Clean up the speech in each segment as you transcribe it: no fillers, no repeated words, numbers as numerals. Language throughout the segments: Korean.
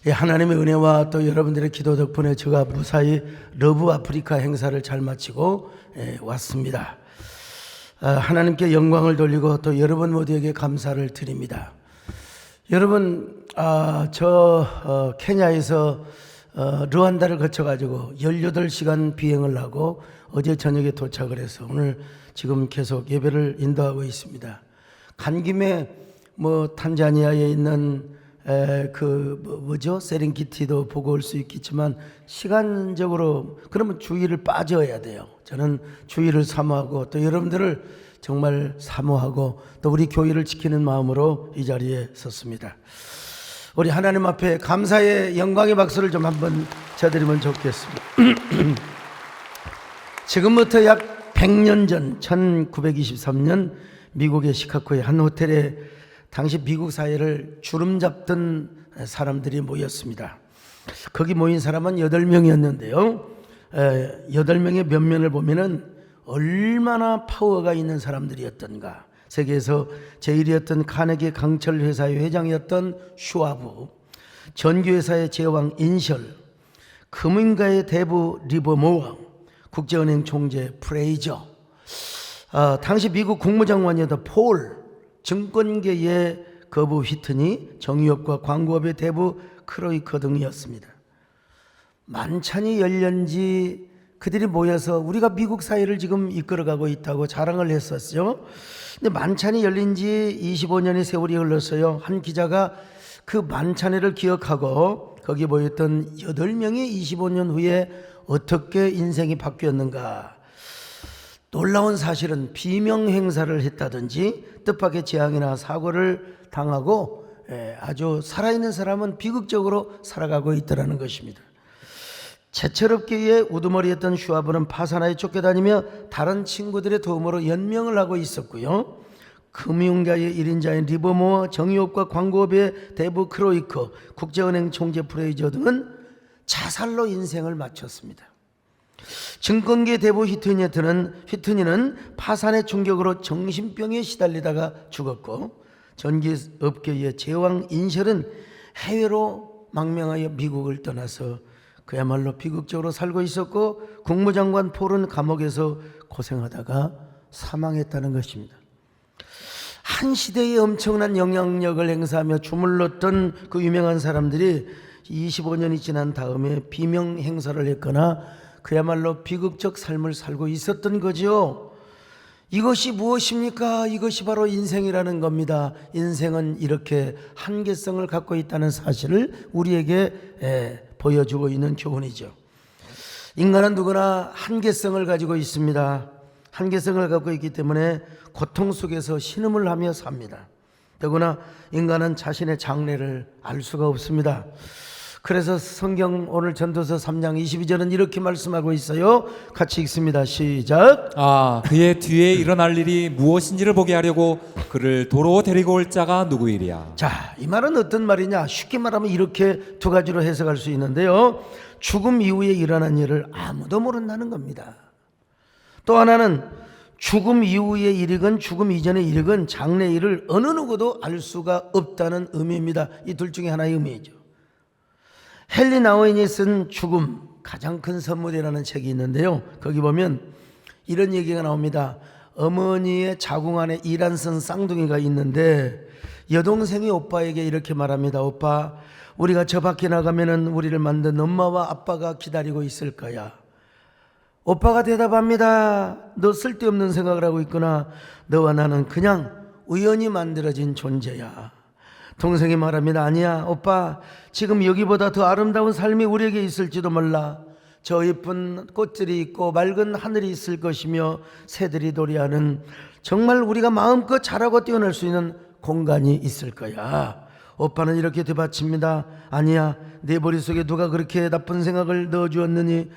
예, 하나님의 은혜와 또 여러분들의 기도 덕분에 제가 무사히 러브 아프리카 행사를 잘 마치고 왔습니다. 하나님께 영광을 돌리고 또 여러분 모두에게 감사를 드립니다. 여러분, 케냐에서 르완다를 거쳐가지고 18시간 비행을 하고 어제 저녁에 도착을 해서 오늘 지금 계속 예배를 인도하고 있습니다. 간 김에 탄자니아에 있는 세렝게티도 보고 올 수 있겠지만 시간적으로 그러면 주일을 빠져야 돼요. 저는 주일을 사모하고 또 여러분들을 정말 사모하고 또 우리 교회를 지키는 마음으로 이 자리에 섰습니다. 우리 하나님 앞에 감사의 영광의 박수를 좀 한번 쳐드리면 좋겠습니다. 지금부터 약 100년 전 1923년 미국의 시카고의 한 호텔에 당시 미국 사회를 주름잡던 사람들이 모였습니다. 거기 모인 사람은 8명이었는데요 8명의 면면을 보면은 얼마나 파워가 있는 사람들이었던가. 세계에서 제일이었던 카네기 강철 회사의 회장이었던 슈와브, 전기회사의 제왕 인셜, 금융가의 대부 리버모어, 국제은행 총재 프레이저, 당시 미국 국무장관이었던 폴, 증권계의 거부 휘트니, 정유업과 광고업의 대부 크로이커 등이었습니다. 만찬이 열린지 그들이 모여서 우리가 미국 사회를 지금 이끌어가고 있다고 자랑을 했었죠. 근데 만찬이 열린 지 25년의 세월이 흘렀어요. 한 기자가 그 만찬회를 기억하고 거기 모였던 8명이 25년 후에 어떻게 인생이 바뀌었는가. 놀라운 사실은 비명 행사를 했다든지 뜻밖의 재앙이나 사고를 당하고 아주 살아있는 사람은 비극적으로 살아가고 있더라는 것입니다. 제철업계의 우두머리였던 슈와브는 파산하에 쫓겨다니며 다른 친구들의 도움으로 연명을 하고 있었고요. 금융가의 1인자인 리버모어, 정유업과 광고업의 대부 크로이커, 국제은행 총재 프레이저 등은 자살로 인생을 마쳤습니다. 증권계 대부 휘트니는 파산의 충격으로 정신병에 시달리다가 죽었고, 전기업계의 제왕 인셜은 해외로 망명하여 미국을 떠나서 그야말로 비극적으로 살고 있었고, 국무장관 폴은 감옥에서 고생하다가 사망했다는 것입니다. 한 시대에 엄청난 영향력을 행사하며 주물렀던 그 유명한 사람들이 25년이 지난 다음에 비명 행사를 했거나 그야말로 비극적 삶을 살고 있었던 거죠. 이것이 무엇입니까? 이것이 바로 인생이라는 겁니다. 인생은 이렇게 한계성을 갖고 있다는 사실을 우리에게 보여주고 있는 교훈이죠. 인간은 누구나 한계성을 가지고 있습니다. 한계성을 갖고 있기 때문에 고통 속에서 신음을 하며 삽니다. 더구나 인간은 자신의 장래를 알 수가 없습니다. 그래서 성경 오늘 전도서 3장 22절은 이렇게 말씀하고 있어요. 같이 읽습니다. 시작. 그의 뒤에 일어날 일이 무엇인지를 보게 하려고 그를 도로 데리고 올 자가 누구이랴. 자, 이 말은 어떤 말이냐? 쉽게 말하면 이렇게 두 가지로 해석할 수 있는데요. 죽음 이후에 일어난 일을 아무도 모른다는 겁니다. 또 하나는 죽음 이후의 일이건 죽음 이전의 일이건 장래 일을 어느 누구도 알 수가 없다는 의미입니다. 이 둘 중에 하나의 의미죠. 헨리 나우인이 쓴 죽음 가장 큰 선물이라는 책이 있는데요. 거기 보면 이런 얘기가 나옵니다. 어머니의 자궁 안에 이란선 쌍둥이가 있는데 여동생이 오빠에게 이렇게 말합니다. 오빠, 우리가 저 밖에 나가면은 우리를 만든 엄마와 아빠가 기다리고 있을 거야. 오빠가 대답합니다. 너 쓸데없는 생각을 하고 있구나. 너와 나는 그냥 우연히 만들어진 존재야. 동생이 말합니다. 아니야 오빠, 지금 여기보다 더 아름다운 삶이 우리에게 있을지도 몰라. 저 예쁜 꽃들이 있고 맑은 하늘이 있을 것이며 새들이 노래하는 정말 우리가 마음껏 자라고 뛰어놀 수 있는 공간이 있을 거야. 오빠는 이렇게 되받칩니다. 아니야, 내 머릿속에 누가 그렇게 나쁜 생각을 넣어주었느니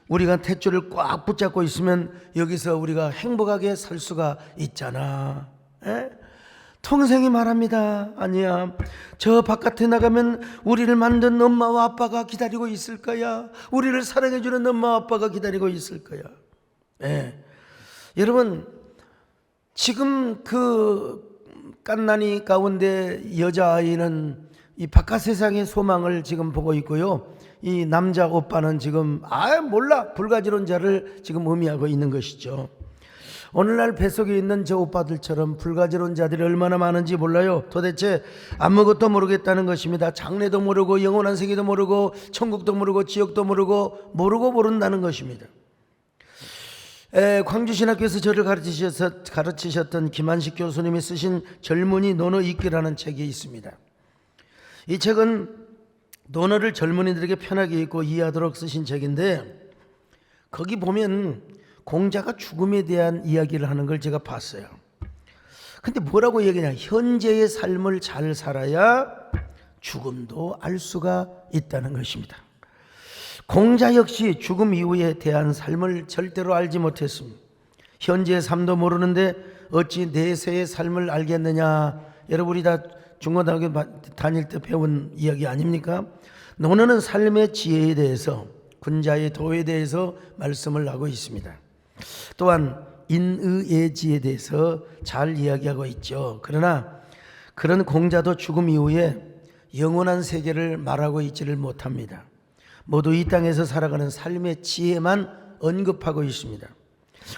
우리가 탯줄을 꽉 붙잡고 있으면 여기서 우리가 행복하게 살 수가 있잖아. 동생이 말합니다. 아니야, 저 바깥에 나가면 우리를 만든 엄마와 아빠가 기다리고 있을 거야. 우리를 사랑해주는 엄마와 아빠가 기다리고 있을 거야. 여러분, 지금 그 갓난이 가운데 여자아이는 이 바깥 세상의 소망을 지금 보고 있고요. 이 남자 오빠는 지금 몰라 불가지론자를 지금 의미하고 있는 것이죠. 오늘날 뱃속에 있는 저 오빠들처럼 불가지론자들이 얼마나 많은지 몰라요. 도대체 아무것도 모르겠다는 것입니다. 장래도 모르고 영원한 세계도 모르고 천국도 모르고 지옥도 모르고 모른다는 것입니다. 광주신학교에서 저를 가르치셨던 김한식 교수님이 쓰신 젊은이 논어 읽기라는 책이 있습니다. 이 책은 논어를 젊은이들에게 편하게 읽고 이해하도록 쓰신 책인데, 거기 보면 공자가 죽음에 대한 이야기를 하는 걸 제가 봤어요. 근데 뭐라고 얘기하냐, 현재의 삶을 잘 살아야 죽음도 알 수가 있다는 것입니다. 공자 역시 죽음 이후에 대한 삶을 절대로 알지 못했습니다. 현재의 삶도 모르는데 어찌 내세의 삶을 알겠느냐. 여러분 우리 다 중고등학교 다닐 때 배운 이야기 아닙니까? 논어는 삶의 지혜에 대해서, 군자의 도에 대해서 말씀을 하고 있습니다. 또한 인의예지에 대해서 잘 이야기하고 있죠. 그러나 그런 공자도 죽음 이후에 영원한 세계를 말하고 있지를 못합니다. 모두 이 땅에서 살아가는 삶의 지혜만 언급하고 있습니다.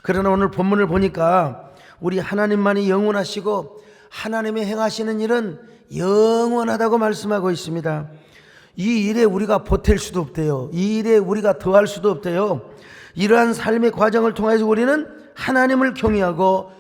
그러나 오늘 본문을 보니까 우리 하나님만이 영원하시고 하나님이 행하시는 일은 영원하다고 말씀하고 있습니다. 이 일에 우리가 보탤 수도 없대요. 이 일에 우리가 더할 수도 없대요. 이러한 삶의 과정을 통해서 우리는 하나님을 경외하고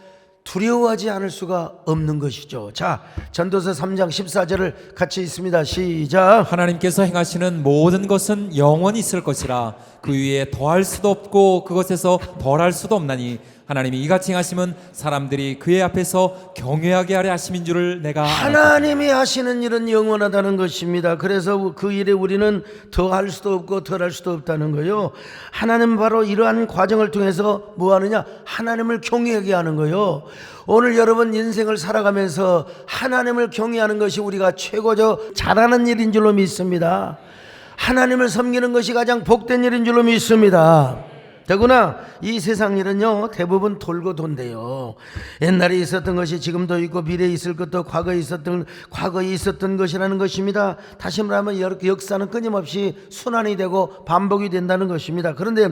두려워하지 않을 수가 없는 것이죠. 자, 전도서 3장 14절을 같이 읽습니다. 시작. 하나님께서 행하시는 모든 것은 영원히 있을 것이라 그 위에 더할 수도 없고 그것에서 덜할 수도 없나니 하나님이 이같이 행하시면 사람들이 그의 앞에서 경외하게 하려 하심인 줄을 내가 하나님이 하시는 일은 영원하다는 것입니다. 그래서 그 일에 우리는 더할 수도 없고 덜할 수도 없다는 거예요. 하나님 바로 이러한 과정을 통해서 뭐 하느냐? 하나님을 경외하게 하는 거예요. 오늘 여러분 인생을 살아가면서 하나님을 경외하는 것이 우리가 최고죠 잘하는 일인 줄로 믿습니다. 하나님을 섬기는 것이 가장 복된 일인 줄로 믿습니다. 더구나 이 세상 일은요 대부분 돌고 돈대요. 옛날에 있었던 것이 지금도 있고 미래에 있을 것도 과거에 있었던 것이라는 것입니다. 다시 말하면 역사는 끊임없이 순환이 되고 반복이 된다는 것입니다. 그런데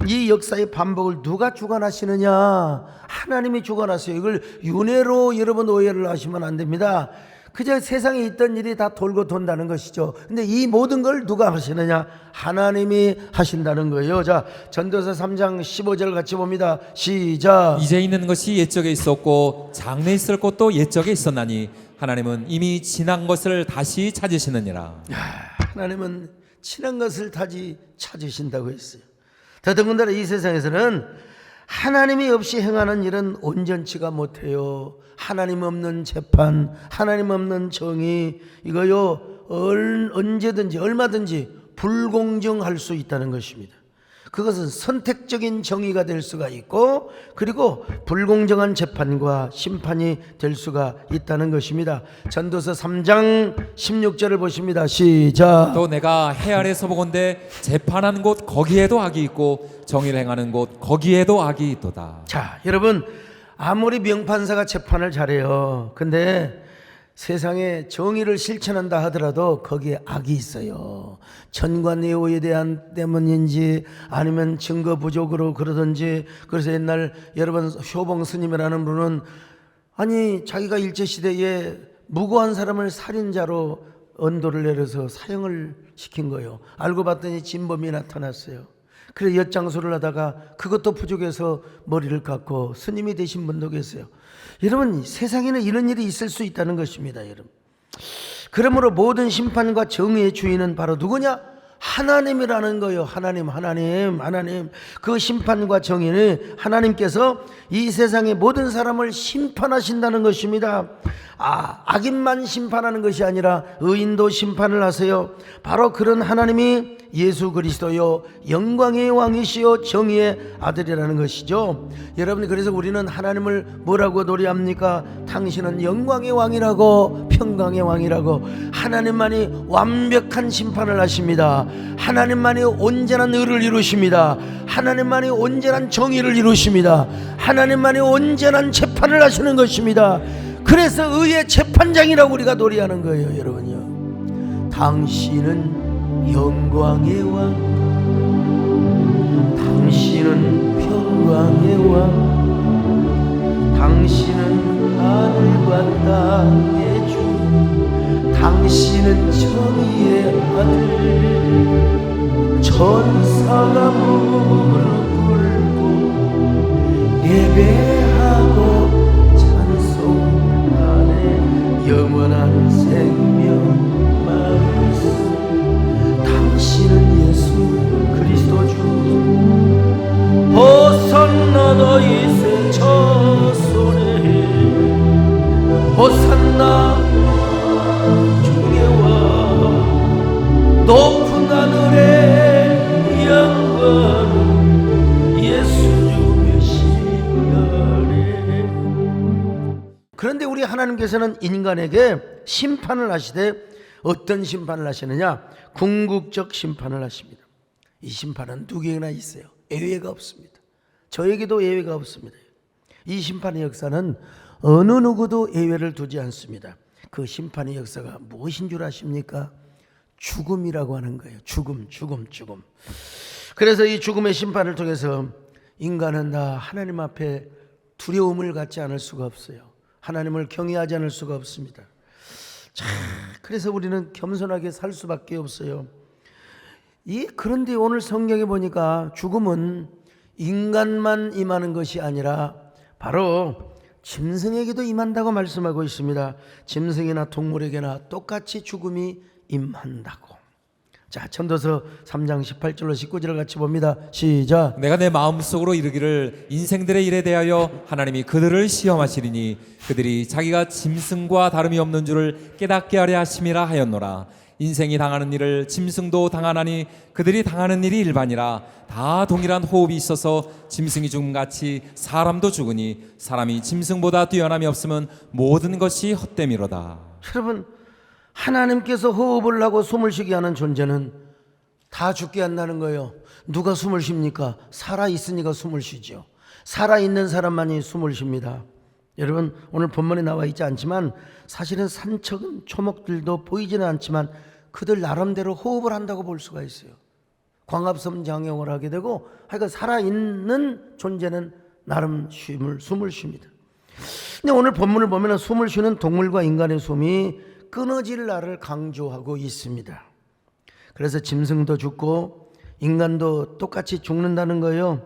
이 역사의 반복을 누가 주관하시느냐? 하나님이 주관하세요. 이걸 윤회로 여러분 오해를 하시면 안 됩니다. 그저 세상에 있던 일이 다 돌고 돈다는 것이죠. 근데 이 모든 걸 누가 하시느냐? 하나님이 하신다는 거예요. 자, 전도서 3장 15절 같이 봅니다. 시작. 이제 있는 것이 옛적에 있었고 장래 있을 것도 옛적에 있었나니 하나님은 이미 지난 것을 다시 찾으시느니라. 하나님은 지난 것을 다시 찾으신다고 했어요. 더더군다나 이 세상에서는 하나님이 없이 행하는 일은 온전치가 못해요. 하나님 없는 재판, 하나님 없는 정의, 이거요 언제든지 얼마든지 불공정할 수 있다는 것입니다. 그것은 선택적인 정의가 될 수가 있고, 그리고 불공정한 재판과 심판이 될 수가 있다는 것입니다. 전도서 3장 16절을 보십니다. 시작. 또 내가 해 아래서 보건대 재판하는 곳 거기에도 악이 있고 정의를 행하는 곳 거기에도 악이 있도다. 자, 여러분 아무리 명판사가 재판을 잘해요. 근데 세상에 정의를 실천한다 하더라도 거기에 악이 있어요. 전관예우에 대한 때문인지 아니면 증거 부족으로 그러든지. 그래서 옛날 여러분 효봉 스님이라는 분은 아니 자기가 일제시대에 무고한 사람을 살인자로 언도를 내려서 사형을 시킨 거예요. 알고 봤더니 진범이 나타났어요. 그래 엿장수를 하다가 그것도 부족해서 머리를 깎고 스님이 되신 분도 계세요. 여러분 세상에는 이런 일이 있을 수 있다는 것입니다. 여러분, 그러므로 모든 심판과 정의의 주인은 바로 누구냐? 하나님이라는 거예요. 하나님. 그 심판과 정의는 하나님께서 이 세상의 모든 사람을 심판하신다는 것입니다. 악인만 심판하는 것이 아니라 의인도 심판을 하세요. 바로 그런 하나님이 예수 그리스도요 영광의 왕이시요 정의의 아들이라는 것이죠. 여러분, 그래서 우리는 하나님을 뭐라고 노래합니까? 당신은 영광의 왕이라고, 평강의 왕이라고. 하나님만이 완벽한 심판을 하십니다. 하나님만이 온전한 의를 이루십니다. 하나님만이 온전한 정의를 이루십니다. 하나님만이 온전한 재판을 하시는 것입니다. 그래서 의의 재판장이라고 우리가 노래하는 거예요. 여러분요, 당신은 영광의 왕, 당신은 평강의 왕, 당신은 하늘과 땅의 주, 당신은 정의의 아들. 천사가 무릎 꿇고 예배하고 찬송하네. 영원한 생명 말씀, 당신은 예수 그리스도 주. 호산나 다윗의 자손에, 호산나 주의 왕. 높은 하늘의 영광 예수 주 메시아네. 그런데 우리 하나님께서는 인간에게 심판을 하시되 어떤 심판을 하시느냐? 궁극적 심판을 하십니다. 이 심판은 누구에게나 있어요. 예외가 없습니다. 저에게도 예외가 없습니다. 이 심판의 역사는 어느 누구도 예외를 두지 않습니다. 그 심판의 역사가 무엇인 줄 아십니까? 죽음이라고 하는 거예요. 죽음. 그래서 이 죽음의 심판을 통해서 인간은 다 하나님 앞에 두려움을 갖지 않을 수가 없어요. 하나님을 경외하지 않을 수가 없습니다. 자, 그래서 우리는 겸손하게 살 수밖에 없어요. 그런데 오늘 성경에 보니까 죽음은 인간만 임하는 것이 아니라 바로 짐승에게도 임한다고 말씀하고 있습니다. 짐승이나 동물에게나 똑같이 죽음이 임한다고. 자, 전도서 3장 18절로 19절을 같이 봅니다. 시작. 내가 내 마음속으로 이르기를 인생들의 일에 대하여 하나님이 그들을 시험하시리니 그들이 자기가 짐승과 다름이 없는 줄을 깨닫게 하려 하심이라 하였노라. 인생이 당하는 일을 짐승도 당하나니 그들이 당하는 일이 일반이라. 다 동일한 호흡이 있어서 짐승이 죽음같이 사람도 죽으니 사람이 짐승보다 뛰어남이 없으면 모든 것이 헛됨이로다. 여러분, 하나님께서 호흡을 하고 숨을 쉬게 하는 존재는 다 죽게 한다는 거예요. 누가 숨을 쉽니까? 살아있으니까 숨을 쉬죠. 살아있는 사람만이 숨을 쉽니다. 여러분, 오늘 본문에 나와 있지 않지만 사실은 산적은 초목들도 보이지는 않지만 그들 나름대로 호흡을 한다고 볼 수가 있어요. 광합성 장영을 하게 되고, 하여간 살아있는 존재는 나름 숨을 쉽니다. 근데 오늘 본문을 보면 숨을 쉬는 동물과 인간의 숨이 끊어질 날을 강조하고 있습니다. 그래서 짐승도 죽고 인간도 똑같이 죽는다는 거예요.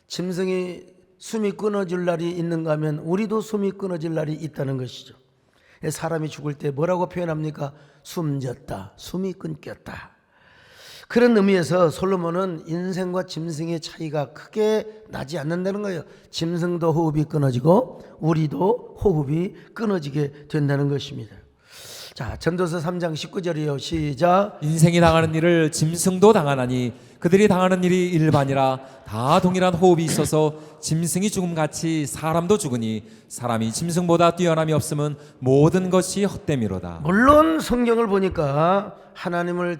짐승이 숨이 끊어질 날이 있는가 하면 우리도 숨이 끊어질 날이 있다는 것이죠. 사람이 죽을 때 뭐라고 표현합니까? 숨졌다, 숨이 끊겼다. 그런 의미에서 솔로몬은 인생과 짐승의 차이가 크게 나지 않는다는 거예요. 짐승도 호흡이 끊어지고 우리도 호흡이 끊어지게 된다는 것입니다. 자, 전도서 3장 19절이요. 시작. 인생이 당하는 일을 짐승도 당하나니 그들이 당하는 일이 일반이라. 다 동일한 호흡이 있어서 짐승이 죽음같이 사람도 죽으니 사람이 짐승보다 뛰어남이 없으면 모든 것이 헛됨이로다. 물론 성경을 보니까 하나님은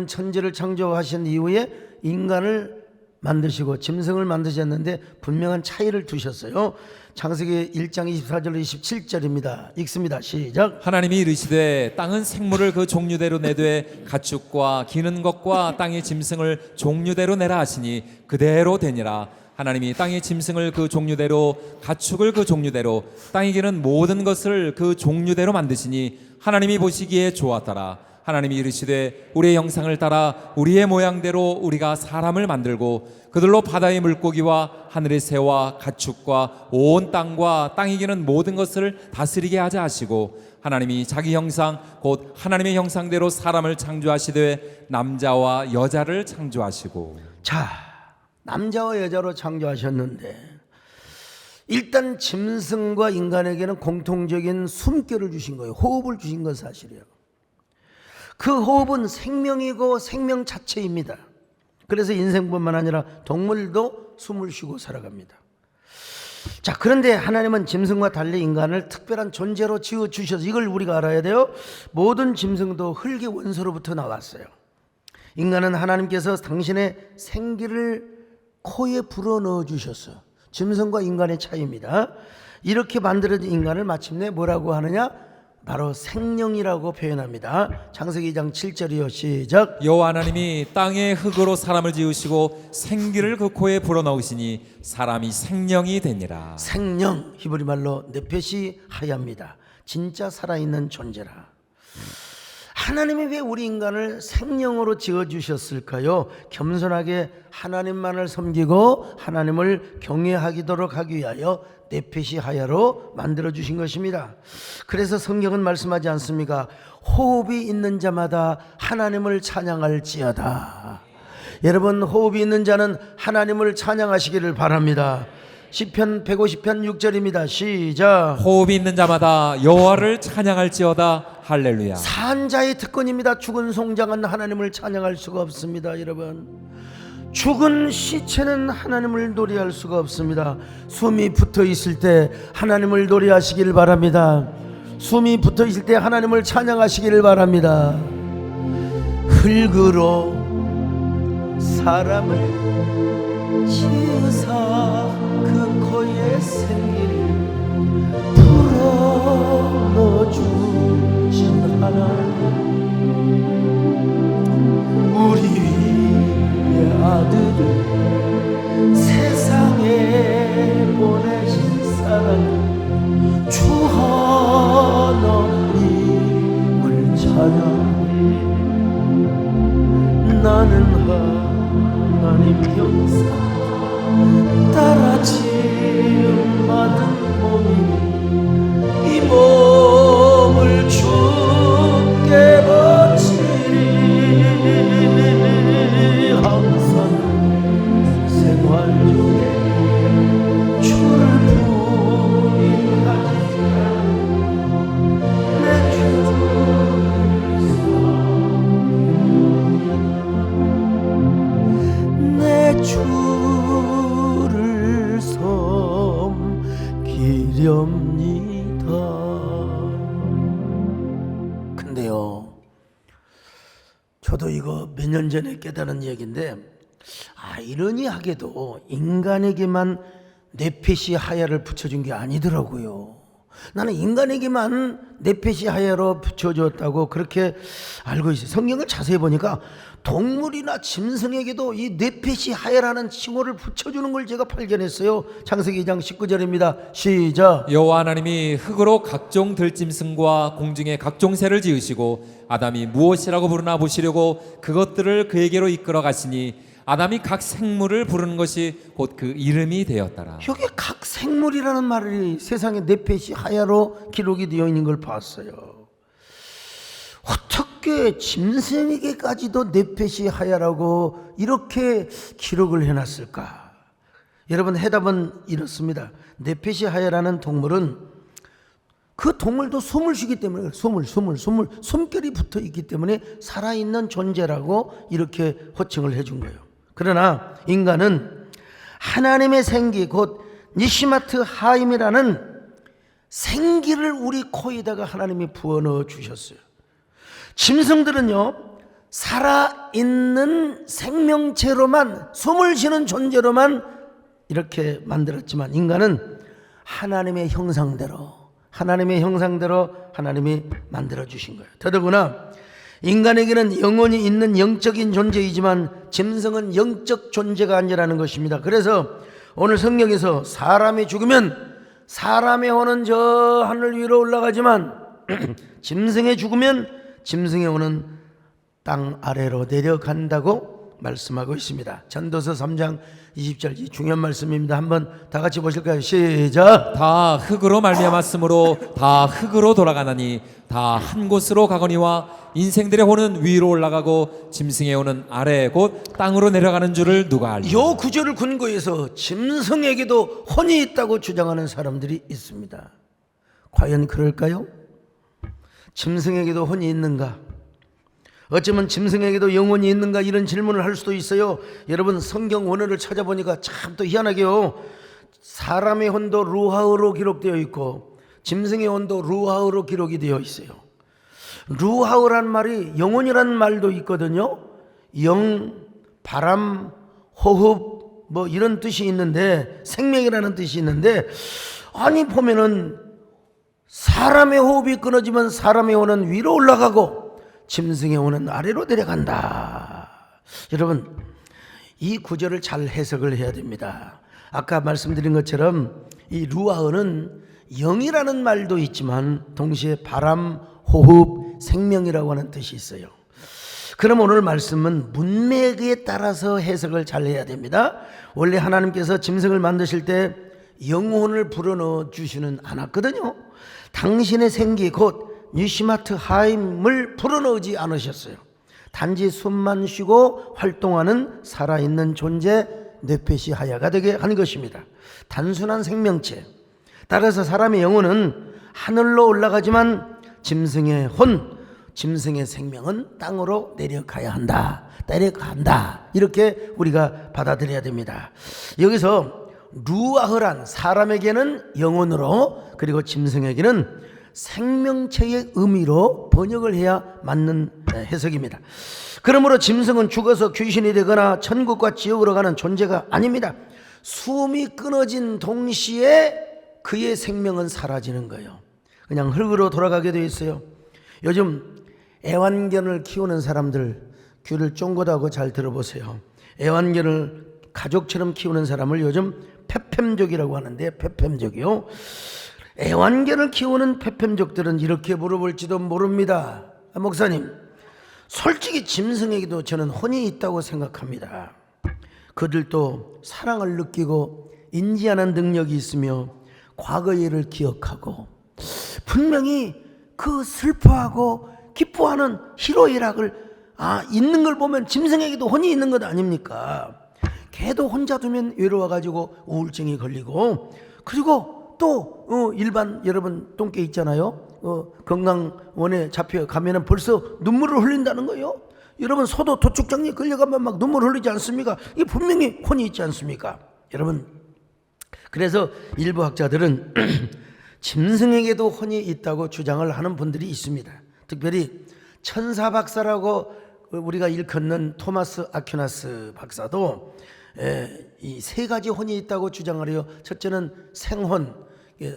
천지를 창조하신 이후에 인간을 만드시고 짐승을 만드셨는데 분명한 차이를 두셨어요. 창세기 1장 24절로 27절입니다. 읽습니다. 시작. 하나님이 이르시되 땅은 생물을 그 종류대로 내되 가축과 기는 것과 땅의 짐승을 종류대로 내라 하시니 그대로 되니라. 하나님이 땅의 짐승을 그 종류대로 가축을 그 종류대로 땅에 기는 모든 것을 그 종류대로 만드시니 하나님이 보시기에 좋았더라. 하나님이 이르시되 우리의 형상을 따라 우리의 모양대로 우리가 사람을 만들고 그들로 바다의 물고기와 하늘의 새와 가축과 온 땅과 땅에 기는 모든 것을 다스리게 하자 하시고 하나님이 자기 형상 곧 하나님의 형상대로 사람을 창조하시되 남자와 여자를 창조하시고. 자, 남자와 여자로 창조하셨는데 일단 짐승과 인간에게는 공통적인 숨결을 주신 거예요. 호흡을 주신 건 사실이에요. 그 호흡은 생명이고 생명 자체입니다. 그래서 인생뿐만 아니라 동물도 숨을 쉬고 살아갑니다. 자, 그런데 하나님은 짐승과 달리 인간을 특별한 존재로 지어주셔서 이걸 우리가 알아야 돼요. 모든 짐승도 흙의 원소로부터 나왔어요. 인간은 하나님께서 당신의 생기를 코에 불어넣어 주셨어요. 짐승과 인간의 차이입니다. 이렇게 만들어진 인간을 마침내 뭐라고 하느냐? 바로 생명이라고 표현합니다. 창세기 2장 7절이요. 시작. 여호와 하나님이 땅의 흙으로 사람을 지으시고 생기를 그 코에 불어넣으시니 사람이 생명이 되니라. 생명, 히브리 말로 네페시 하야입니다. 진짜 살아있는 존재라. 하나님이 왜 우리 인간을 생명으로 지어주셨을까요? 겸손하게 하나님만을 섬기고 하나님을 경외하도록 하기 위하여 네페시 하야로 만들어주신 것입니다. 그래서 성경은 말씀하지 않습니까? 호흡이 있는 자마다 하나님을 찬양할지어다. 여러분, 호흡이 있는 자는 하나님을 찬양하시기를 바랍니다. 시편 150편 6절입니다. 시작. 호흡이 있는 자마다 여호와를 찬양할지어다. 할렐루야. 산자의 특권입니다. 죽은 송장은 하나님을 찬양할 수가 없습니다. 여러분, 죽은 시체는 하나님을 노래할 수가 없습니다. 숨이 붙어 있을 때 하나님을 노래하시길 바랍니다. 숨이 붙어 있을 때 하나님을 찬양하시기를 바랍니다. 흙으로 사람을 지으사 그 코에 생기를 불어넣어주신 하나님, 우리 위의 아들을 세상에 보내신 사랑 주 하나님을 찬양해. 나는 하나님 형상 따라 지음받은 몸이니 이 몸을 주께 바치리. 항상 생활 중에 주를 부인하지 내 주를 섬기렵니다. 근데요, 저도 이거 몇 년 전에 깨달은 얘기인데, 아이러니하게도 인간에게만 네페시 하야를 붙여준 게 아니더라고요. 나는 인간에게만 네페시 하야로 붙여줬다고 그렇게 알고 있어요. 성경을 자세히 보니까 동물이나 짐승에게도 이 네페시 하야라는 칭호를 붙여주는 걸 제가 발견했어요. 창세기 2장 19절입니다. 시작. 여호와 하나님이 흙으로 각종 들짐승과 공중의 각종 새를 지으시고 아담이 무엇이라고 부르나 보시려고 그것들을 그에게로 이끌어 가시니 아담이 각 생물을 부르는 것이 곧 그 이름이 되었더라. 여기 각 생물이라는 말이 세상에 네페시 하야로 기록이 되어 있는 걸 봤어요. 어떻게 짐승에게까지도 네페시 하야라고 이렇게 기록을 해놨을까? 여러분, 해답은 이렇습니다. 네페시 하야라는 동물은 그 동물도 숨을 쉬기 때문에 숨결이 붙어 있기 때문에 살아있는 존재라고 이렇게 호칭을 해준 거예요. 그러나 인간은 하나님의 생기, 곧 니시마트 하임이라는 생기를 우리 코에다가 하나님이 부어넣어 주셨어요. 짐승들은요, 살아있는 생명체로만, 숨을 쉬는 존재로만 이렇게 만들었지만 인간은 하나님의 형상대로 하나님이 만들어 주신 거예요. 더더구나 인간에게는 영혼이 있는 영적인 존재이지만 짐승은 영적 존재가 아니라는 것입니다. 그래서 오늘 성경에서 사람이 죽으면 사람의 혼은 저 하늘 위로 올라가지만 짐승이 죽으면 짐승의 혼은 땅 아래로 내려간다고 말씀하고 있습니다. 전도서 3장 20절, 이 중요한 말씀입니다. 한번 다 같이 보실까요? 시작. 다 흙으로 말미암았으므로 다 흙으로 돌아가나니 다 한 곳으로 가거니와 인생들의 혼은 위로 올라가고 짐승의 혼은 아래 곧 땅으로 내려가는 줄을 누가 알리요. 요 구절을 근거해서 짐승에게도 혼이 있다고 주장하는 사람들이 있습니다. 과연 그럴까요? 짐승에게도 혼이 있는가? 어쩌면 짐승에게도 영혼이 있는가? 이런 질문을 할 수도 있어요. 여러분, 성경 원어를 찾아보니까 참 또 희한하게요, 사람의 혼도 루하으로 기록되어 있고 짐승의 혼도 루하으로 기록이 되어 있어요. 루하으란 말이 영혼이란 말도 있거든요. 영, 바람, 호흡 뭐 이런 뜻이 있는데, 생명이라는 뜻이 있는데, 아니 보면은 사람의 호흡이 끊어지면 사람의 혼은 위로 올라가고 짐승의 혼은 아래로 내려간다. 여러분, 이 구절을 잘 해석을 해야 됩니다. 아까 말씀드린 것처럼 이 루아흐는 영이라는 말도 있지만 동시에 바람, 호흡, 생명이라고 하는 뜻이 있어요. 그럼 오늘 말씀은 문맥에 따라서 해석을 잘 해야 됩니다. 원래 하나님께서 짐승을 만드실 때 영혼을 불어넣어 주시는 않았거든요. 당신의 생기 곧 니시마트 하임을 불어넣지 않으셨어요. 단지 숨만 쉬고 활동하는 살아있는 존재 네페시 하야가 되게 한 것입니다. 단순한 생명체. 따라서 사람의 영혼은 하늘로 올라가지만 짐승의 혼, 짐승의 생명은 땅으로 내려가야 한다. 내려간다. 이렇게 우리가 받아들여야 됩니다. 여기서 루아흐란 사람에게는 영혼으로, 그리고 짐승에게는 생명체의 의미로 번역을 해야 맞는 해석입니다. 그러므로 짐승은 죽어서 귀신이 되거나 천국과 지옥으로 가는 존재가 아닙니다. 숨이 끊어진 동시에 그의 생명은 사라지는 거예요. 그냥 흙으로 돌아가게 되어 있어요. 요즘 애완견을 키우는 사람들 귀를 쫑긋하고 잘 들어보세요. 애완견을 가족처럼 키우는 사람을 요즘 페팸족이라고 하는데, 페팸족이요. 애완견을 키우는 페팸족들은 이렇게 물어볼지도 모릅니다. 목사님, 솔직히 짐승에게도 저는 혼이 있다고 생각합니다. 그들도 사랑을 느끼고 인지하는 능력이 있으며 과거의 일을 기억하고 분명히 그 슬퍼하고 기뻐하는 희로애락을 있는 걸 보면 짐승에게도 혼이 있는 것 아닙니까? 개도 혼자 두면 외로워가지고 우울증이 걸리고, 그리고 또 일반 여러분 똥개 있잖아요. 건강원에 잡혀가면 벌써 눈물을 흘린다는 거예요. 여러분 소도 도축장에 끌려가면 막 눈물 흘리지 않습니까? 이게 분명히 혼이 있지 않습니까? 여러분, 그래서 일부 학자들은 짐승에게도 혼이 있다고 주장을 하는 분들이 있습니다. 특별히 천사박사라고 우리가 일컫는 토마스 아퀴나스 박사도 이 세 가지 혼이 있다고 주장을 해요. 첫째는 생혼,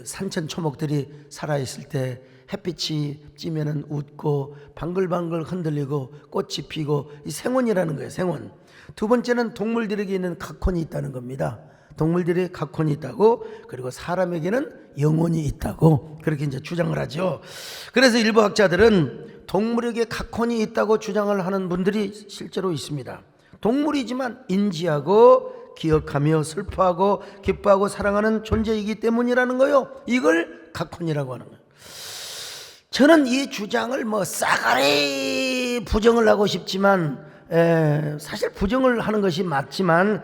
산천 초목들이 살아있을 때 햇빛이 찌면은 웃고 방글방글 흔들리고 꽃이 피고, 이 생혼이라는 거예요. 생혼. 두 번째는 동물들에게 있는 각혼이 있다는 겁니다. 동물들의 각혼이 있다고, 그리고 사람에게는 영혼이 있다고, 그렇게 이제 주장을 하죠. 그래서 일부 학자들은 동물에게 각혼이 있다고 주장을 하는 분들이 실제로 있습니다. 동물이지만 인지하고 기억하며 슬퍼하고 기뻐하고 사랑하는 존재이기 때문이라는 거요. 이걸 각혼이라고 하는 거예요. 저는 이 주장을 싸가리 부정을 하고 싶지만, 사실 부정을 하는 것이 맞지만,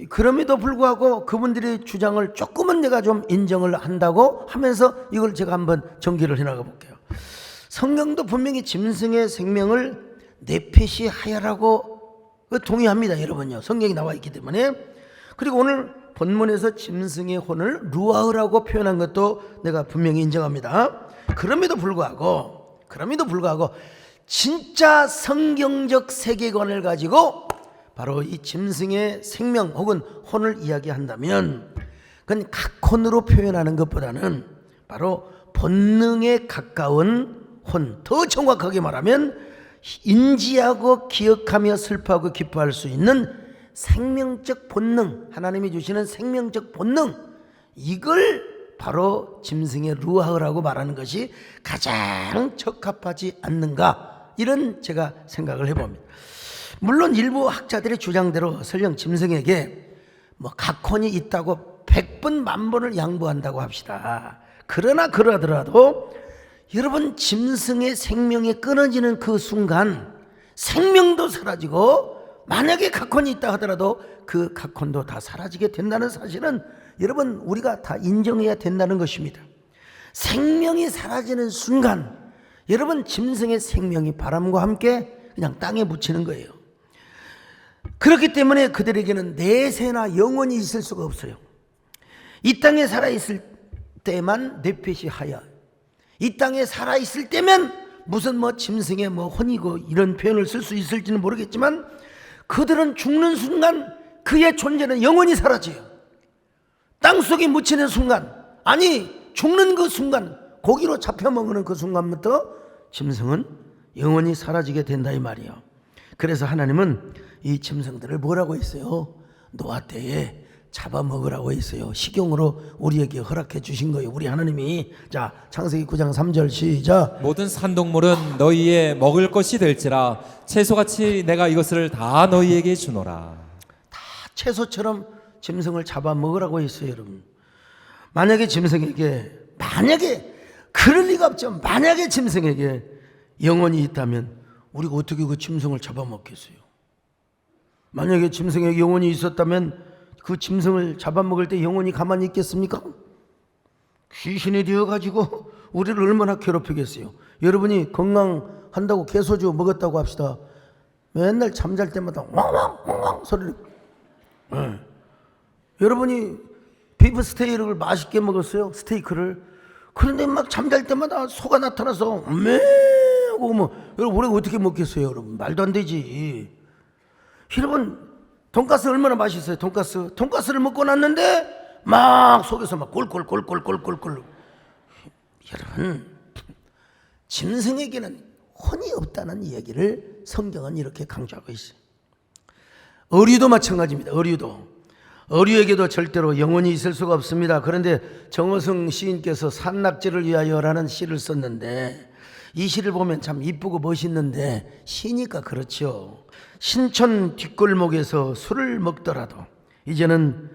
그럼에도 불구하고 그분들의 주장을 조금은 내가 좀 인정을 한다고 하면서 이걸 제가 한번 전개를 해나가 볼게요. 성경도 분명히 짐승의 생명을 네페시 하야라고 동의합니다. 여러분요, 성경이 나와 있기 때문에. 그리고 오늘 본문에서 짐승의 혼을 루아흐라고 표현한 것도 내가 분명히 인정합니다. 그럼에도 불구하고 진짜 성경적 세계관을 가지고 바로 이 짐승의 생명 혹은 혼을 이야기한다면, 그건 각혼으로 표현하는 것보다는 바로 본능에 가까운 혼, 더 정확하게 말하면 인지하고 기억하며 슬퍼하고 기뻐할 수 있는 생명적 본능, 하나님이 주시는 생명적 본능, 이걸 바로 짐승의 루아흐라고 말하는 것이 가장 적합하지 않는가, 이런 제가 생각을 해봅니다. 물론 일부 학자들의 주장대로 설령 짐승에게 각혼이 있다고 100번 만번을 양보한다고 합시다. 그러더라도 여러분, 짐승의 생명이 끊어지는 그 순간 생명도 사라지고, 만약에 각혼이 있다 하더라도 그 각혼도 다 사라지게 된다는 사실은 여러분 우리가 다 인정해야 된다는 것입니다. 생명이 사라지는 순간 여러분, 짐승의 생명이 바람과 함께 그냥 땅에 묻히는 거예요. 그렇기 때문에 그들에게는 내세나 영원히 있을 수가 없어요. 이 땅에 살아있을 때만 네페시 하야, 이 땅에 살아있을 때면 무슨 짐승의 혼이고 이런 표현을 쓸 수 있을지는 모르겠지만, 그들은 죽는 순간 그의 존재는 영원히 사라져요. 땅속에 묻히는 순간 아니 죽는 그 순간, 고기로 잡혀 먹는 그 순간부터 짐승은 영원히 사라지게 된다 이 말이에요. 그래서 하나님은 이 짐승들을 뭐라고 했어요? 노아 때에 잡아먹으라고 했어요. 식용으로 우리에게 허락해 주신 거예요. 우리 하나님이. 자, 창세기 9장 3절 시작. 모든 산동물은 너희의 먹을 것이 될지라 채소같이 내가 이것을 다 너희에게 주노라. 채소처럼 짐승을 잡아먹으라고 했어요, 여러분. 만약에 짐승에게, 만약에 그럴 리가 없죠. 만약에 짐승에게 영혼이 있다면 우리가 어떻게 그 짐승을 잡아먹겠어요? 만약에 짐승에게 영혼이 있었다면 그 짐승을 잡아먹을 때 영혼이 가만히 있겠습니까? 귀신이 되어가지고 우리를 얼마나 괴롭히겠어요. 여러분이 건강한다고 개소주 먹었다고 합시다. 맨날 잠잘 때마다 왕왕왕왕 소리를. 여러분이 비프 스테이크를 맛있게 먹었어요. 스테이크를. 그런데 막 잠잘 때마다 소가 나타나서 매고 뭐, 여러분 우리가 어떻게 먹겠어요, 여러분? 말도 안 되지. 여러분 돈가스 얼마나 맛있어요. 돈가스를 먹고 났는데 막 속에서 막 꼴꼴꼴꼴꼴꼴꼴. 여러분, 짐승에게는 혼이 없다는 이야기를 성경은 이렇게 강조하고 있어요. 어류도 마찬가지입니다. 어류에게도 절대로 영혼이 있을 수가 없습니다. 그런데 정어성 시인께서 산낙지를 위하여라는 시를 썼는데, 이 시를 보면 참 이쁘고 멋있는데 시니까 그렇죠. 신촌 뒷골목에서 술을 먹더라도 이제는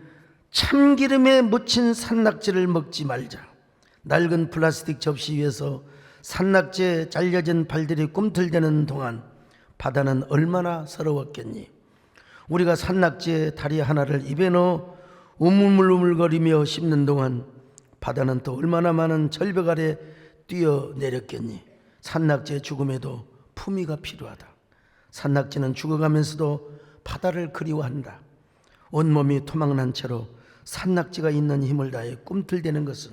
참기름에 묻힌 산낙지를 먹지 말자. 낡은 플라스틱 접시 위에서 산낙지에 잘려진 발들이 꿈틀대는 동안 바다는 얼마나 서러웠겠니. 우리가 산낙지에 다리 하나를 입에 넣어 우물우물거리며 씹는 동안 바다는 또 얼마나 많은 절벽 아래 뛰어내렸겠니. 산낙지의 죽음에도 품위가 필요하다. 산낙지는 죽어가면서도 바다를 그리워한다. 온몸이 토막난 채로 산낙지가 있는 힘을 다해 꿈틀대는 것은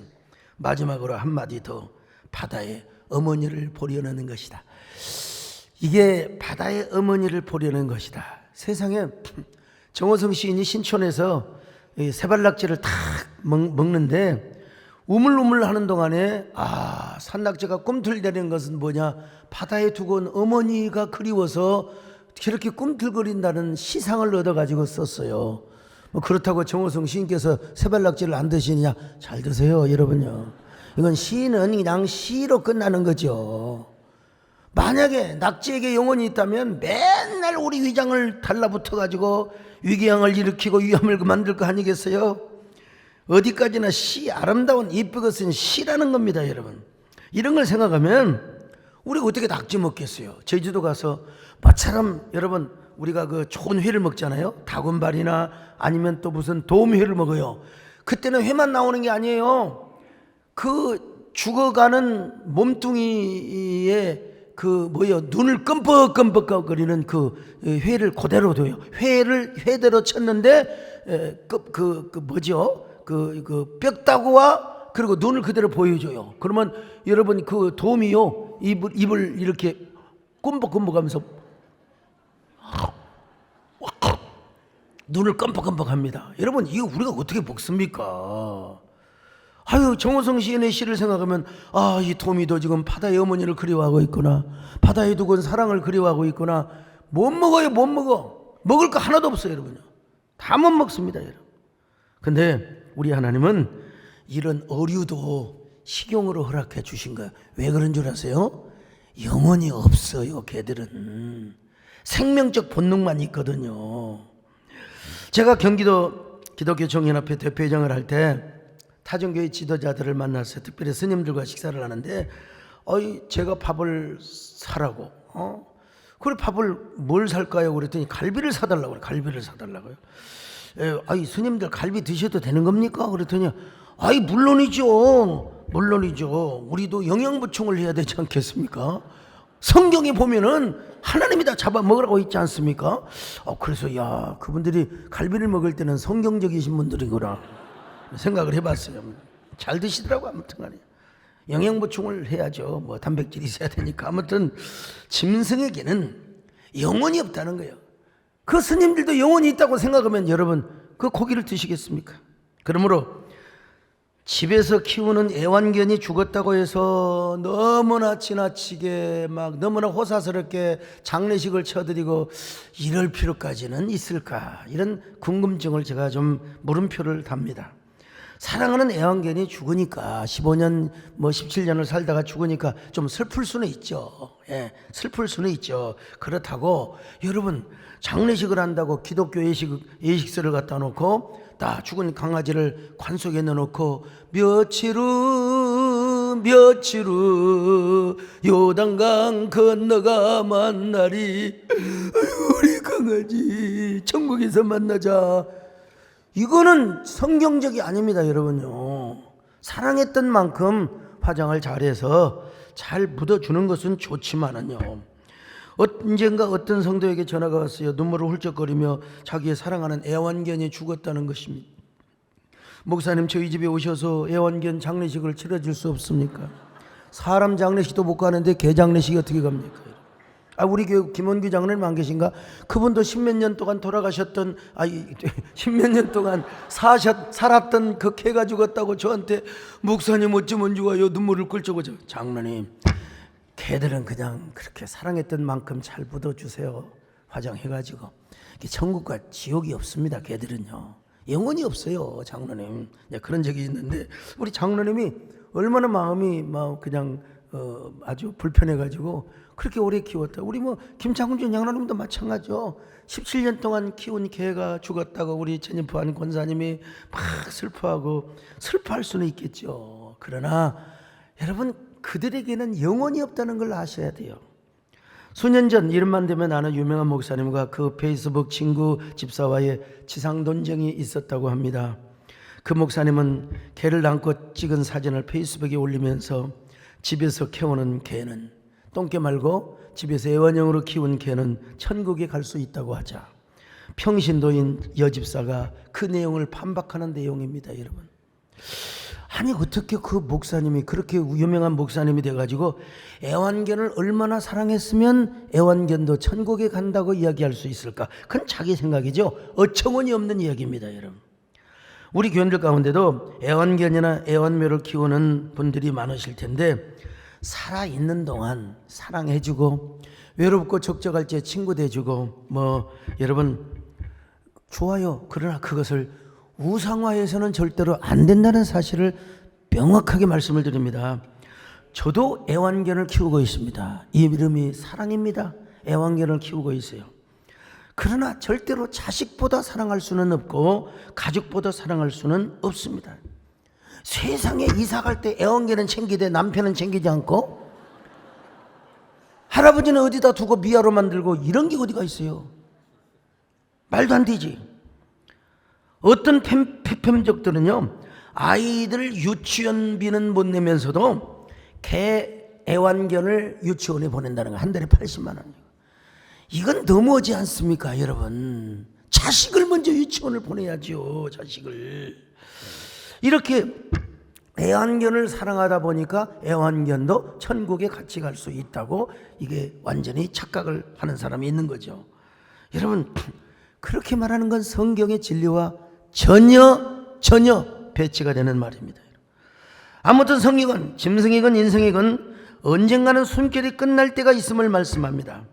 마지막으로 한마디 더 바다의 어머니를 보려는 것이다. 이게 바다의 어머니를 보려는 것이다. 세상에 정호성 시인이 신촌에서 새발낙지를 탁 먹는데 우물우물 하는 동안에 산낙지가 꿈틀대는 것은 뭐냐, 바다에 두고 온 어머니가 그리워서 그렇게 꿈틀거린다는 시상을 얻어가지고 썼어요. 뭐 그렇다고 정호성 시인께서 새발낙지를 안 드시느냐? 잘 드세요, 여러분요. 이건 시는 그냥 시로 끝나는 거죠. 만약에 낙지에게 영혼이 있다면 맨날 우리 위장을 달라붙어가지고 위궤양을 일으키고 위암을 만들 거 아니겠어요? 어디까지나 아름다운 이쁘고 쓴 시라는 겁니다, 여러분. 이런 걸 생각하면 우리가 어떻게 낙지 먹겠어요? 제주도 가서 마처럼 여러분 우리가 그 좋은 회를 먹잖아요. 다군발이나 아니면 또 무슨 도미회를 먹어요. 그때는 회만 나오는 게 아니에요. 그 죽어가는 몸뚱이에 눈을 끔뻑끔뻑 거리는 그 회를 그대로 둬요. 회대로 쳤는데 뼈다구와 그리고 눈을 그대로 보여줘요. 그러면 여러분 그 도미요 입을 이렇게 끔뻑끔뻑 하면서 눈을 끔뻑끔뻑 합니다. 여러분 이거 우리가 어떻게 먹습니까? 정호성 시인의 시를 생각하면 이 도미도 지금 바다의 어머니를 그리워하고 있구나. 바다에 두고 온 사랑을 그리워하고 있구나. 못 먹어요, 못 먹어. 먹을 거 하나도 없어요, 여러분요. 다 못 먹습니다, 여러분. 근데 우리 하나님은 이런 어류도 식용으로 허락해 주신 거예요. 왜 그런 줄 아세요? 영혼이 없어요, 걔들은. 생명적 본능만 있거든요. 제가 경기도 기독교 청년협회 대표회장을 할 때 타종교회 지도자들을 만나서 특별히 스님들과 식사를 하는데 제가 밥을 사라고 그래 밥을 뭘 살까요? 그랬더니 갈비를 사달라고 그래. 갈비를 사달라고요. 스님들 갈비 드셔도 되는 겁니까? 그랬더니 물론이죠. 우리도 영양 보충을 해야 되지 않겠습니까? 성경에 보면은 하나님이 다 잡아먹으라고 있지 않습니까? 그래서 그분들이 갈비를 먹을 때는 성경적이신 분들이구나 생각을 해봤어요. 잘 드시더라고. 아무튼 간에 영양 보충을 해야죠. 뭐 단백질이 있어야 되니까. 아무튼 짐승에게는 영혼이 없다는 거예요. 그 스님들도 영혼이 있다고 생각하면 여러분 그 고기를 드시겠습니까? 그러므로 집에서 키우는 애완견이 죽었다고 해서 너무나 지나치게 막 너무나 호사스럽게 장례식을 쳐드리고 이럴 필요까지는 있을까, 이런 궁금증을 제가 좀 물음표를 답니다. 사랑하는 애완견이 죽으니까 15년 뭐 17년을 살다가 죽으니까 좀 슬플 수는 있죠. 예, 슬플 수는 있죠. 그렇다고 여러분 장례식을 한다고 기독교 예식서를 갖다 놓고 다 죽은 강아지를 관 속에 넣어놓고 며칠 후 요단강 건너가 만나리, 우리 강아지 천국에서 만나자, 이거는 성경적이 아닙니다. 여러분요, 사랑했던 만큼 화장을 잘해서 잘 묻어주는 것은 좋지만은요, 언젠가 어떤 성도에게 전화가 왔어요. 눈물을 훌쩍거리며 자기의 사랑하는 애완견이 죽었다는 것입니다. 목사님, 저희 집에 오셔서 애완견 장례식을 치러줄 수 없습니까? 사람 장례식도 못 가는데 개 장례식이 어떻게 갑니까? 우리 교회 김원규 장로님 안 계신가? 그분도 십몇 년 동안 돌아가셨던, 십몇 년 동안 살았던 그 개가 죽었다고 저한테, 목사님 어쩌면 좋아요, 눈물을 꿀쩍. 장로님, 개들은 그냥 그렇게 사랑했던 만큼 잘 묻어주세요. 화장해가지고. 천국과 지옥이 없습니다. 개들은요, 영원히 없어요. 장로님, 그런 적이 있는데 우리 장로님이 얼마나 마음이 그냥 아주 불편해가지고 그렇게 오래 키웠다. 우리 김창훈 장로님도 마찬가지죠. 17년 동안 키운 개가 죽었다고 우리 전임포한 권사님이 막 슬퍼할 수는 있겠죠. 그러나 여러분, 그들에게는 영원히 없다는 걸 아셔야 돼요. 수년 전 이름만 대면 아는 유명한 목사님과 그 페이스북 친구 집사와의 지상 논쟁이 있었다고 합니다. 그 목사님은 개를 안고 찍은 사진을 페이스북에 올리면서 집에서 키우는 개는, 똥개 말고 집에서 애완용으로 키운 개는 천국에 갈 수 있다고 하자, 평신도인 여집사가 그 내용을 반박하는 내용입니다. 여러분, 아니 어떻게 그 목사님이 그렇게 유명한 목사님이 돼가지고 애완견을 얼마나 사랑했으면 애완견도 천국에 간다고 이야기할 수 있을까? 그건 자기 생각이죠. 어처구니 없는 이야기입니다. 여러분, 우리 교인들 가운데도 애완견이나 애완묘를 키우는 분들이 많으실 텐데, 살아있는 동안 사랑해주고 외롭고 적적할 때 친구 돼주고 여러분 좋아요. 그러나 그것을 우상화해서는 절대로 안 된다는 사실을 명확하게 말씀을 드립니다. 저도 애완견을 키우고 있습니다. 이 이름이 사랑입니다. 애완견을 키우고 있어요. 그러나 절대로 자식보다 사랑할 수는 없고 가족보다 사랑할 수는 없습니다. 세상에 이사 갈 때 애완견은 챙기되 남편은 챙기지 않고, 할아버지는 어디다 두고 미아로 만들고, 이런 게 어디가 있어요? 말도 안 되지. 어떤 폐편족들은요, 아이들 유치원비는 못 내면서도 개 애완견을 유치원에 보낸다는 거, 한 달에 80만 원. 이건 너무하지 않습니까, 여러분? 자식을 먼저 유치원을 보내야죠. 자식을. 이렇게 애완견을 사랑하다 보니까 애완견도 천국에 같이 갈 수 있다고, 이게 완전히 착각을 하는 사람이 있는 거죠. 여러분, 그렇게 말하는 건 성경의 진리와 전혀 배치가 되는 말입니다. 아무튼 성이건 짐승이건 인성이건 언젠가는 숨결이 끝날 때가 있음을 말씀합니다.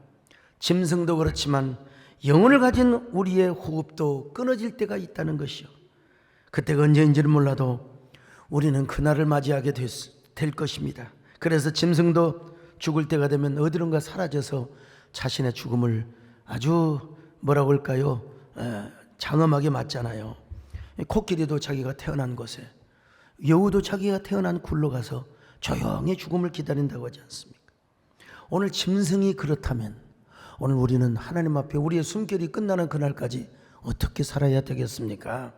짐승도 그렇지만 영혼을 가진 우리의 호흡도 끊어질 때가 있다는 것이요, 그때가 언제인지는 몰라도 우리는 그날을 맞이하게 될 것입니다. 그래서 짐승도 죽을 때가 되면 어디론가 사라져서 자신의 죽음을 아주 뭐라고 할까요? 장엄하게 맞잖아요. 코끼리도 자기가 태어난 곳에, 여우도 자기가 태어난 굴로 가서 조용히 죽음을 기다린다고 하지 않습니까? 오늘 짐승이 그렇다면 오늘 우리는 하나님 앞에 우리의 숨결이 끝나는 그날까지 어떻게 살아야 되겠습니까?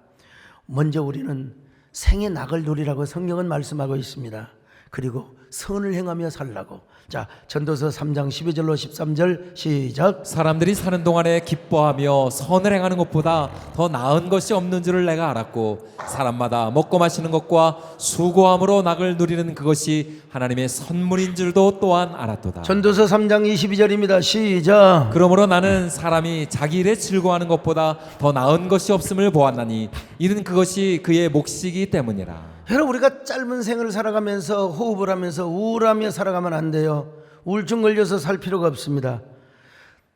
먼저 우리는 생의 낙을 누리라고 성경은 말씀하고 있습니다. 그리고 선을 행하며 살라고. 자, 전도서 3장 12절로 13절 시작. 사람들이 사는 동안에 기뻐하며 선을 행하는 것보다 더 나은 것이 없는 줄을 내가 알았고, 사람마다 먹고 마시는 것과 수고함으로 낙을 누리는 그것이 하나님의 선물인 줄도 또한 알았도다. 전도서 3장 22절입니다. 시작. 그러므로 나는 사람이 자기 일에 즐거워하는 것보다 더 나은 것이 없음을 보았나니 이는 그것이 그의 몫이기 때문이라. 여러분, 우리가 짧은 생을 살아가면서 호흡을 하면서 우울하며 살아가면 안 돼요. 우울증 걸려서 살 필요가 없습니다.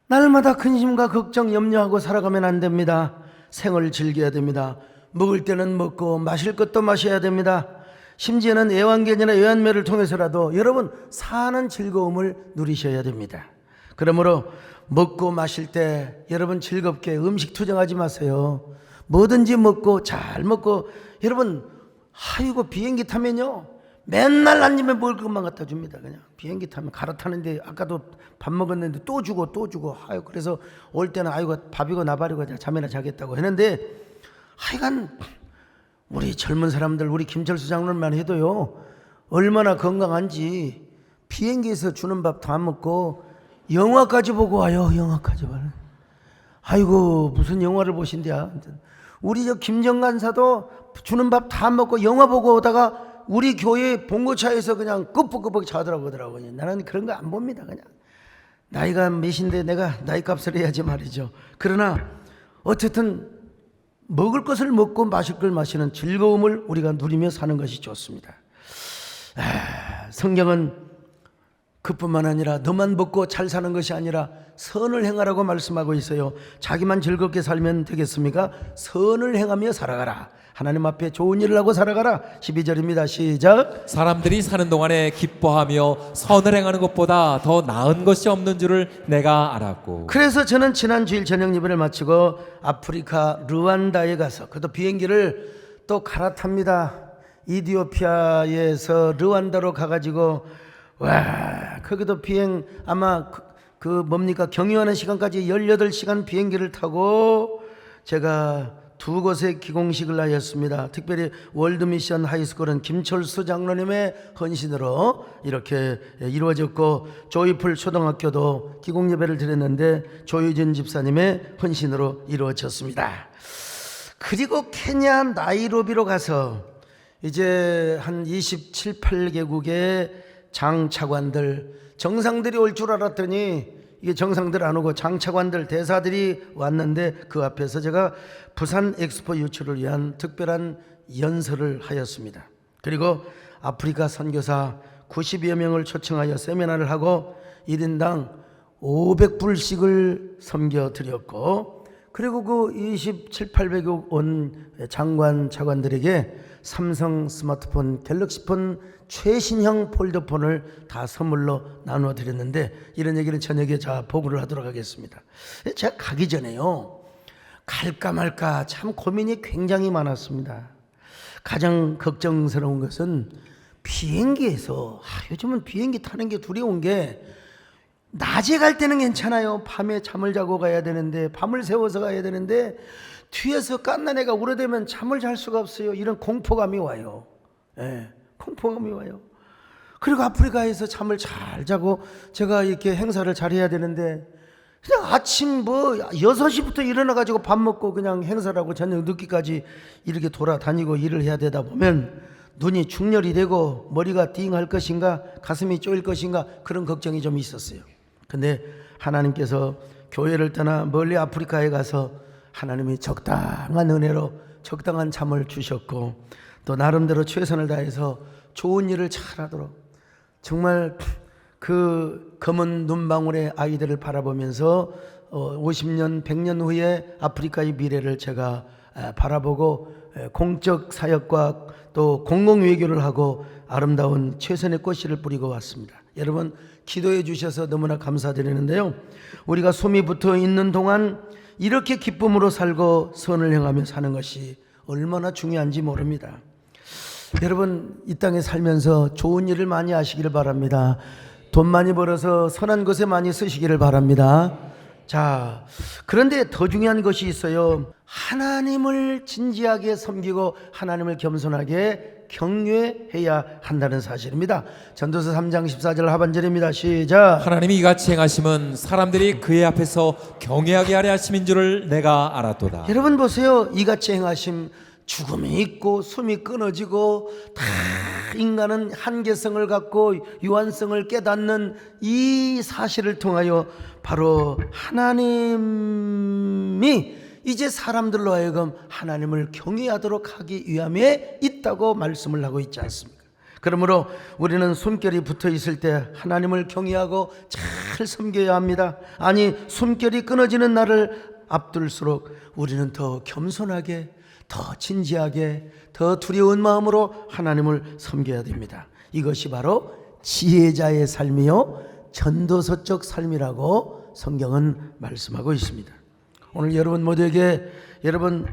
날마다 근심과 걱정, 염려하고 살아가면 안 됩니다. 생을 즐겨야 됩니다. 먹을 때는 먹고 마실 것도 마셔야 됩니다. 심지어는 애완견이나 애완매를 통해서라도 여러분 사는 즐거움을 누리셔야 됩니다. 그러므로 먹고 마실 때 여러분 즐겁게 음식 투정하지 마세요. 뭐든지 먹고 잘 먹고. 여러분, 아이고, 비행기 타면요 맨날 한 입에 먹을 것만 갖다 줍니다. 그냥 비행기 타면 갈아타는데 아까도 밥 먹었는데 또 주고 또 주고. 아유, 그래서 올 때는 아이고 밥이고 나발이고 잠이나 자겠다고 했는데, 하여간 우리 젊은 사람들, 우리 김철수 장로만 해도요 얼마나 건강한지 비행기에서 주는 밥 다 먹고 영화까지 보고 와요. 영화까지 봐요. 아이고, 무슨 영화를 보신대야. 우리 저 김정간사도 주는 밥 다 먹고 영화 보고 오다가 우리 교회 봉고차에서 그냥 끄뻑끄뻑 자더라고요. 나는 그런 거 안 봅니다. 그냥 나이가 몇인데 내가 나이 값을 해야지 말이죠. 그러나 어쨌든 먹을 것을 먹고 마실 걸 마시는 즐거움을 우리가 누리며 사는 것이 좋습니다. 성경은 그뿐만 아니라 너만 먹고 잘 사는 것이 아니라 선을 행하라고 말씀하고 있어요. 자기만 즐겁게 살면 되겠습니까? 선을 행하며 살아가라. 하나님 앞에 좋은 일을 하고 살아가라. 12절입니다. 시작. 사람들이 사는 동안에 기뻐하며 선을 행하는 것보다 더 나은 것이 없는 줄을 내가 알았고. 그래서 저는 지난 주일 저녁 예배를 마치고 아프리카 르완다에 가서 그것도 비행기를 또 갈아탑니다. 이디오피아에서 르완다로 가가지고 와, 거기도 비행 아마 그 뭡니까 경유하는 시간까지 18시간 비행기를 타고 제가 두 곳의 기공식을 하였습니다. 특별히 월드미션 하이스쿨은 김철수 장로님의 헌신으로 이렇게 이루어졌고, 조이풀 초등학교도 기공예배를 드렸는데 조유진 집사님의 헌신으로 이루어졌습니다. 그리고 케냐 나이로비로 가서 이제 한 27, 8개국의 장차관들, 정상들이 올 줄 알았더니 이게 정상들 안 오고 장차관들, 대사들이 왔는데 그 앞에서 제가 부산 엑스포 유치를 위한 특별한 연설을 하였습니다. 그리고 아프리카 선교사 90여 명을 초청하여 세미나를 하고 1인당 500불씩을 섬겨드렸고, 그리고 그 27, 800억 온 장관, 차관들에게 삼성 스마트폰, 갤럭시폰 최신형 폴더폰을 다 선물로 나누어 드렸는데, 이런 얘기는 저녁에 보고를 하도록 하겠습니다. 제가 가기 전에요 갈까 말까 참 고민이 굉장히 많았습니다. 가장 걱정스러운 것은 비행기에서 요즘은 비행기 타는 게 두려운 게, 낮에 갈 때는 괜찮아요. 밤에 잠을 자고 가야 되는데, 밤을 새워서 가야 되는데 뒤에서 갓난 애가 울어대면 잠을 잘 수가 없어요. 이런 공포감이 와요. 공포감이 와요. 그리고 아프리카에서 잠을 잘 자고 제가 이렇게 행사를 잘 해야 되는데, 그냥 아침 6시부터 일어나가지고 밥 먹고 그냥 행사를 하고 저녁 늦게까지 이렇게 돌아다니고 일을 해야 되다 보면 눈이 충혈이 되고 머리가 띵할 것인가, 가슴이 쪼일 것인가, 그런 걱정이 좀 있었어요. 근데 하나님께서 교회를 떠나 멀리 아프리카에 가서 하나님이 적당한 은혜로 적당한 잠을 주셨고, 또 나름대로 최선을 다해서 좋은 일을 잘하도록, 정말 그 검은 눈방울의 아이들을 바라보면서 50년, 100년 후에 아프리카의 미래를 제가 바라보고 공적 사역과 또 공공외교를 하고 아름다운 최선의 꽃씨를 뿌리고 왔습니다. 여러분 기도해 주셔서 너무나 감사드리는데요, 우리가 숨이 붙어 있는 동안 이렇게 기쁨으로 살고 선을 행하며 사는 것이 얼마나 중요한지 모릅니다. 여러분 이 땅에 살면서 좋은 일을 많이 하시기를 바랍니다. 돈 많이 벌어서 선한 것에 많이 쓰시기를 바랍니다. 자, 그런데 더 중요한 것이 있어요. 하나님을 진지하게 섬기고 하나님을 겸손하게 경외해야 한다는 사실입니다. 전도서 3장 14절 하반절입니다. 시작. 하나님이 이같이 행하심은 사람들이 그의 앞에서 경외하게 하려 하심인 줄을 내가 알았도다. 여러분 보세요. 이같이 행하심, 죽음이 있고 숨이 끊어지고 다 인간은 한계성을 갖고 유한성을 깨닫는 이 사실을 통하여 바로 하나님이 이제 사람들로 하여금 하나님을 경외하도록 하기 위함에 있다고 말씀을 하고 있지 않습니까? 그러므로 우리는 숨결이 붙어 있을 때 하나님을 경외하고 잘 섬겨야 합니다. 아니, 숨결이 끊어지는 날을 앞둘수록 우리는 더 겸손하게, 더 진지하게, 더 두려운 마음으로 하나님을 섬겨야 됩니다. 이것이 바로 지혜자의 삶이요 전도서적 삶이라고 성경은 말씀하고 있습니다. 오늘 여러분 모두에게 여러분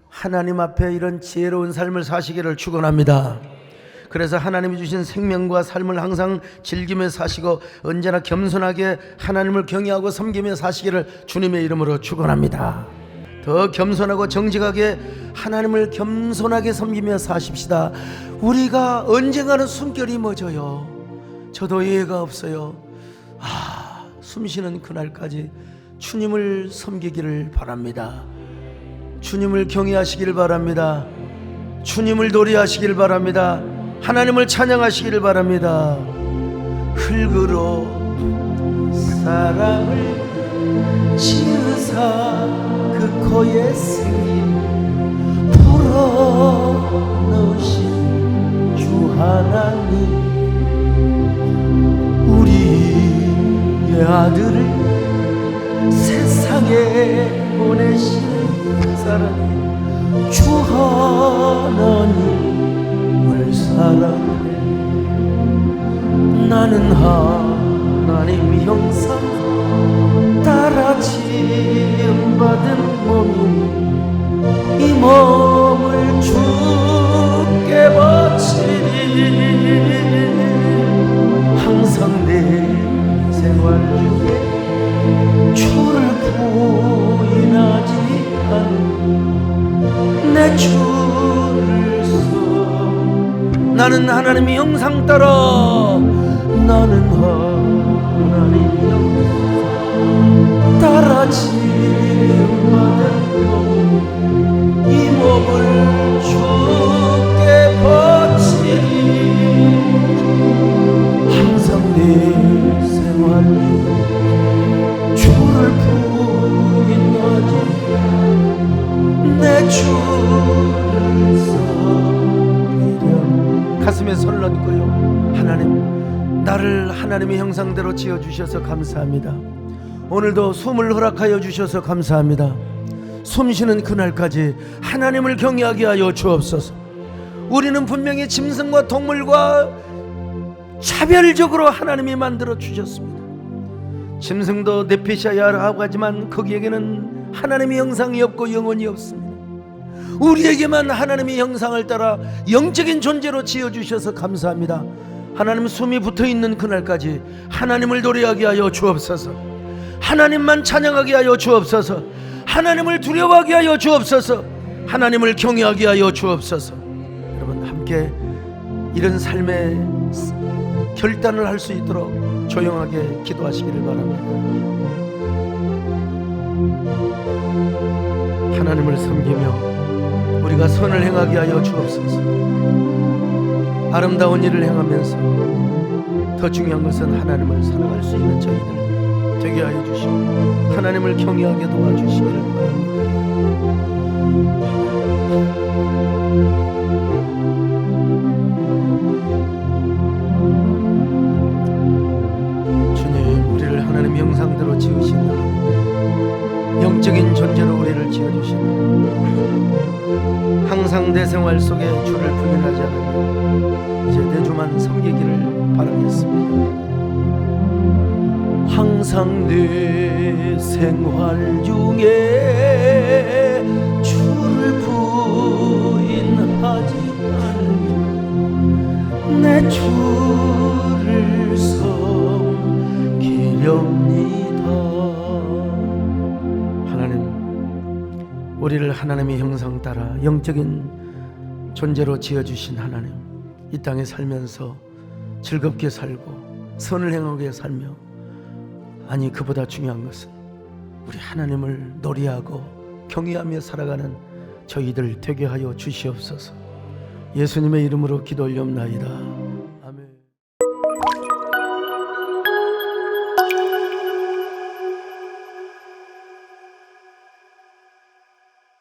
하나님 앞에 이런 지혜로운 삶을 사시기를 축원합니다. 그래서 하나님이 주신 생명과 삶을 항상 즐기며 사시고 언제나 겸손하게 하나님을 경외하고 섬기며 사시기를 주님의 이름으로 축원합니다. 더 겸손하고 정직하게 하나님을 겸손하게 섬기며 사십시다. 우리가 언젠가는 숨결이 멎어요. 저도 이해가 없어요. 숨쉬는 그날까지 주님을 섬기기를 바랍니다. 주님을 경외하시기를 바랍니다. 주님을 노래하시기를 바랍니다. 하나님을 찬양하시기를 바랍니다. 흙으로 사랑을 지으사 그 코에 생긴 불어넣으신 주 하나님, 우리의 아들을 세상에 보내신 사랑이 주 하나님을 사랑해. 나는 하나님 형상 따라 지음받은 몸이니 이 몸을 주께 바치리. 항상 내 생활 중에 주를 부인하지 않는 내 주를 써. 나는 하나님의 형상 따라, 나는 하나님 형상 따라 지음받은 몸, 이 몸을 주께 바치리. 항상 내 생활 주를 부인하지 내 주를 섬기려. 가슴에 손을 얹고요. 하나님, 나를 하나님의 형상대로 지어주셔서 감사합니다. 오늘도 숨을 허락하여 주셔서 감사합니다. 숨쉬는 그날까지 하나님을 경외하게 하여 주옵소서. 우리는 분명히 짐승과 동물과 차별적으로 하나님이 만들어 주셨습니다. 짐승도 네피샤야라고 하지만 거기에게는 하나님의 형상이 없고 영혼이 없습니다. 우리에게만 하나님의 형상을 따라 영적인 존재로 지어주셔서 감사합니다. 하나님, 숨이 붙어있는 그날까지 하나님을 노래하게 하여 주옵소서. 하나님만 찬양하게 하여 주옵소서. 하나님을 두려워하게 하여 주옵소서. 하나님을 경외하게 하여 주옵소서. 여러분 함께 이런 삶의 결단을 할 수 있도록 조용하게 기도하시기를 바랍니다. 하나님을 섬기며 우리가 선을 행하게 하여 주옵소서. 아름다운 일을 행하면서 더 중요한 것은 하나님을 사랑할 수 있는 저희들 되게 하여 주시고 하나님을 경외하게 도와주시기를 바랍니다. 주님, 우리를 하나님 형상대로 지으신 하나님, 영적인 존재로 우리를 지어주신 하나님, 항상 내 생활 속에 주를 부인하지 않으며 이제 내 주만 섬기기를 바라겠습니다. 항상 내 생활 중에 주를 부인하지 않으며 내 주를 섬기렵니다. 하나님, 우리를 하나님의 형상 따라 영적인 존재로 지어주신 하나님, 이 땅에 살면서 즐겁게 살고 선을 행하게 살며, 아니 그보다 중요한 것은 우리 하나님을 노래하고 경외하며 살아가는 저희들 되게 하여 주시옵소서. 예수님의 이름으로 기도 올리옵나이다.